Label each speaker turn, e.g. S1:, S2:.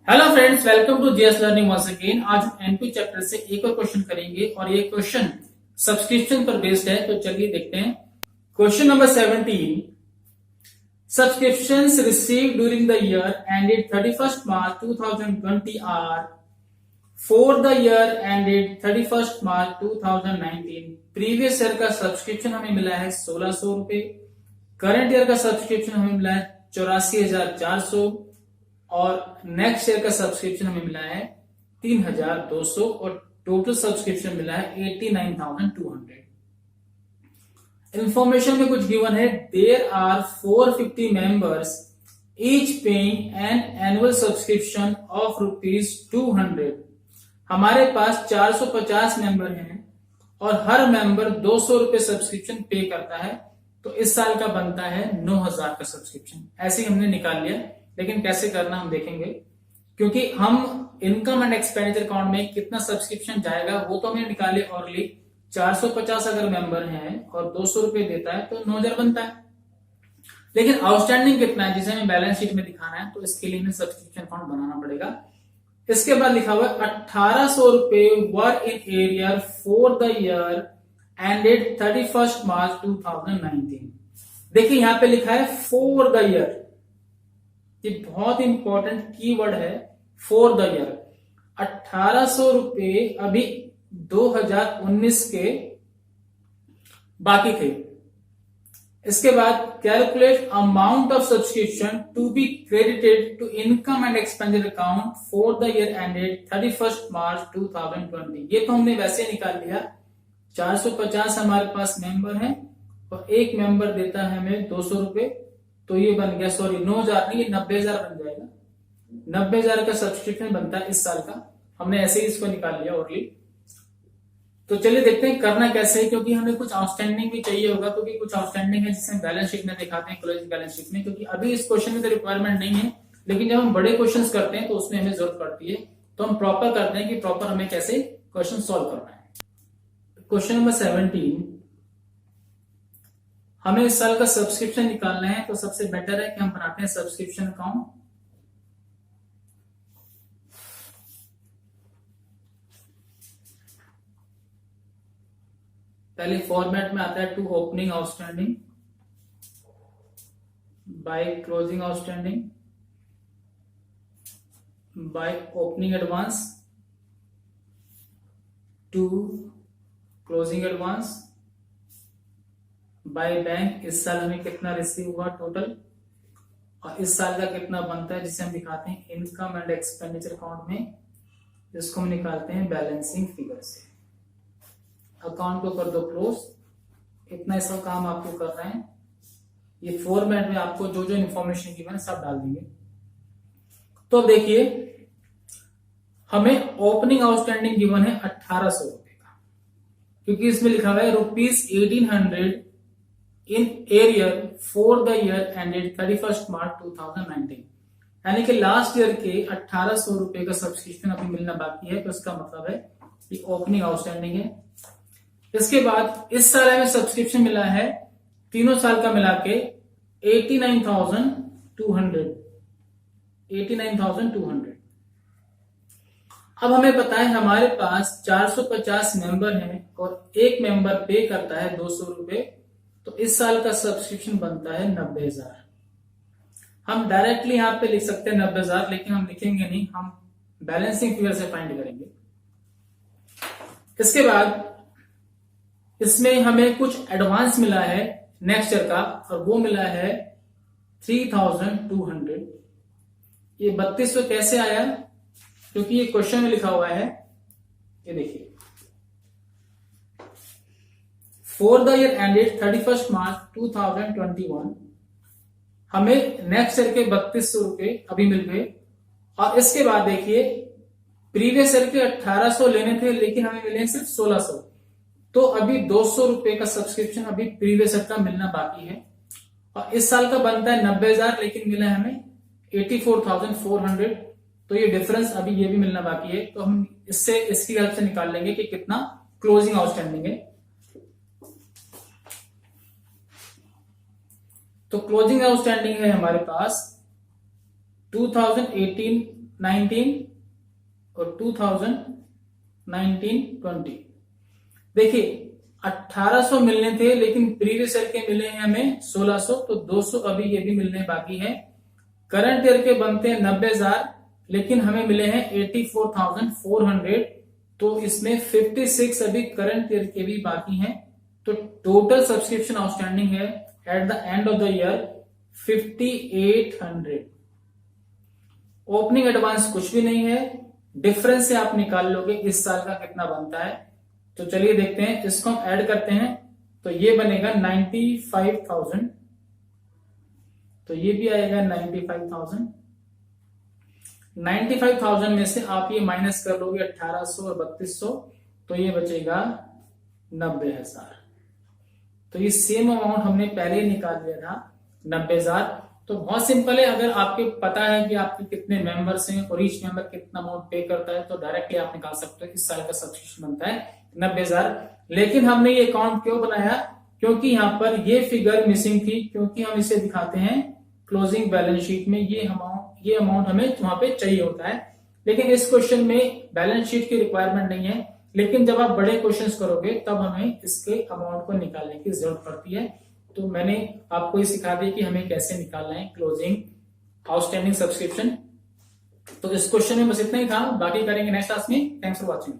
S1: Hello friends, welcome to GS learning once again. आज हम NP chapter से एक और क्वेश्चन करेंगे और ये क्वेश्चन सब्सक्रिप्शन पर बेस्ड है। तो चलिए देखते हैं। Question number 17। Subscriptions received during the year ended 31st March 2020 are for the year ended 31st March 2019। Previous year का सब्सक्रिप्शन हमें मिला है 1600 रुपए। करंट ईयर का सब्सक्रिप्शन हमें मिला है 84,400 और नेक्स्ट ईयर का सब्सक्रिप्शन हमें मिला है 3,200 और टोटल सब्सक्रिप्शन मिला है 89,200। इंफॉर्मेशन में कुछ गिवन है। There are 450 members each paying an annual subscription of ₹200। हमारे पास 450 मेंबर हैं और हर मेंबर 200 रुपए सब्सक्रिप्शन पे करता है। तो इस साल का बनता है 9,000 का सब्सक्रिप्शन। ऐसे ही हमने निकाल लिया, लेकिन कैसे करना हम देखेंगे, क्योंकि हम इनकम एंड एक्सपेंडिचर अकाउंट में कितना सब्सक्रिप्शन जाएगा वो तो हमने निकाले ऑलरेडी। 450 अगर मेंबर हैं और 200 रुपए देता है तो 9,000 बनता है। लेकिन आउटस्टैंडिंग कितना है जिसे हमें बैलेंस शीट में दिखाना है, तो इसके लिए हमें सब्सक्रिप्शन अकाउंट बनाना पड़ेगा। इसके बाद लिखा हुआ है 1,800 रुपए were in arrear for the year ended 31st March 2019। देखिए यहां पे लिखा है फॉर द ईयर, ये बहुत इंपॉर्टेंट कीवर्ड है। फॉर द ईयर 1,800 रुपए अभी 2019 के बाकी थे। इसके बाद calculate amount of subscription to be credited to income and expenditure account for the year ended 31st March 2020। ये तो हमने वैसे निकाल लिया। 450 हमारे पास मेंबर हैं और एक मेंबर देता है हमें 200 रुपए, तो ये बन गया, सॉरी 9,000 नहीं, ये 90,000 बन जाएगा। 90,000 का सब्सक्रिप्शन बनता है इस साल का। हमने ऐसे ही इसको निकाल लिया ओरली। तो चलिए देखते हैं करना कैसे है, क्योंकि हमें कुछ आउटस्टैंडिंग भी चाहिए होगा, क्योंकि कुछ आउटस्टैंडिंग है जिसे हम बैलेंस शीट में दिखाते हैं, क्लोजिंग बैलेंस शीट में। क्योंकि अभी इस क्वेश्चन में तो रिक्वायरमेंट नहीं है, लेकिन जब हम बड़े क्वेश्चन करते हैं तो उसमें हमें जरूरत पड़ती है। तो हम प्रॉपर करते हैं कि प्रॉपर हमें कैसे क्वेश्चन सॉल्व करना है। Question number 17। हमें इस साल का सब्सक्रिप्शन निकालना है, तो सबसे बेटर है कि हम बनाते हैं सब्सक्रिप्शन अकाउंट। पहले फॉर्मेट में आता है to opening outstanding by closing outstanding by opening advance to closing advance by bank. इस साल हमें कितना रिसीव हुआ टोटल और इस साल का कितना बनता है, जिसे हम दिखाते हैं इनकम एंड एक्सपेंडिचर अकाउंट में, जिसको हम निकालते हैं बैलेंसिंग फिगर से। अकाउंट को कर दो क्लोज। इतना ऐसा काम आपको करना है। ये फॉर्मेट में आपको जो जो इन्फॉर्मेशन गिवन है सब डाल देंगे। तो देखिए हमें ओपनिंग आउटस्टैंडिंग गिवन है 1,800 रुपए का, क्योंकि इसमें लिखा हुआ है ₹1,800 इन arrear for the year ended 31st March 2019। यानी कि लास्ट ईयर के 1,800 रुपए का सब्सक्रिप्शन अभी मिलना बाकी है। तो इसका मतलब है कि ओपनिंग आउटस्टैंडिंग है। इसके बाद इस साल हमें सब्सक्रिप्शन मिला है तीनों साल का मिला के 89,200। 89,200। अब हमें पता है हमारे पास 450 मेंबर हैं और एक मेंबर पे करता है 200 रुपए। तो इस साल का सब्सक्रिप्शन बनता है 90,000। हम डायरेक्टली यहां पे लिख सकते हैं 90,000, लेकिन हम लिखेंगे नहीं, हम बैलेंसिंग फिगर से फाइंड करेंगे। इसके बाद इसमें हमें कुछ एडवांस मिला है नेक्स्ट ईयर का, और वो मिला है 3,200। ये 3200 कैसे आया, क्योंकि ये क्वेश्चन में लिखा हुआ है। ये देखिए for the year ended 31st मार्च 2021। हमें नेक्स्ट ईयर के 3200 रुपए अभी मिल गए। और इसके बाद देखिए प्रीवियस ईयर के 1,800 लेने थे, लेकिन हमें मिले सिर्फ 1,600। तो अभी 200 रुपए का सब्सक्रिप्शन अभी प्रीवियस ईयर का मिलना बाकी है। और इस साल का बनता है 90,000, लेकिन मिला है हमें 84,400। तो ये डिफरेंस अभी ये भी मिलना बाकी है। तो हम इससे इसकी हेल्प से निकाल लेंगे कि कितना क्लोजिंग आउटस्टैंडिंग है। तो क्लोजिंग आउटस्टैंडिंग है हमारे पास 2018 19 और 2019-20। देखिए 1800 मिलने थे, लेकिन प्रीवियस ईयर के मिले हैं हमें 1600, तो 200 अभी ये भी मिलने बाकी है। करंट ईयर के बनते हैं 90,000, लेकिन हमें मिले हैं 84,400, तो इसमें 56 अभी करंट ईयर के भी बाकी हैं। तो टोटल सब्सक्रिप्शन आउटस्टैंडिंग है at the end of the year 5800। Opening advance कुछ भी नहीं है, डिफरेंस से आप निकाल लोगे इस साल का कितना बनता है। तो चलिए देखते हैं, इसको हम ऐड करते हैं तो ये बनेगा 95,000, तो ये भी आएगा 95,000। 95,000 में से आप ये माइनस कर लोगे 1800 और 3200, तो ये बचेगा 90,000। तो ये सेम अमाउंट हमने पहले ही निकाल लिया था 90,000। तो बहुत सिंपल है, अगर आपके पता है कि आपके कितने मेंबर्स हैं और ईच मेंबर कितना अमाउंट पे करता है, तो डायरेक्टली आप निकाल सकते हो इस साल का सब्सक्रिप्शन बनता है 90,000। लेकिन हमने ये अकाउंट क्यों बनाया, क्योंकि यहाँ पर ये फिगर मिसिंग थी, क्योंकि हम इसे दिखाते हैं क्लोजिंग बैलेंस शीट में, ये अमाउंट हमें वहां पे चाहिए होता है। लेकिन इस क्वेश्चन में बैलेंस शीट की रिक्वायरमेंट नहीं है, लेकिन जब आप बड़े क्वेश्चंस करोगे तब हमें इसके अमाउंट को निकालने की जरूरत पड़ती है। तो मैंने आपको ये सिखा दिया कि हमें कैसे निकालना है क्लोजिंग आउटस्टैंडिंग सब्सक्रिप्शन। तो इस क्वेश्चन में बस इतना ही था, बाकी करेंगे नेक्स्ट क्लास में। Thanks for watching.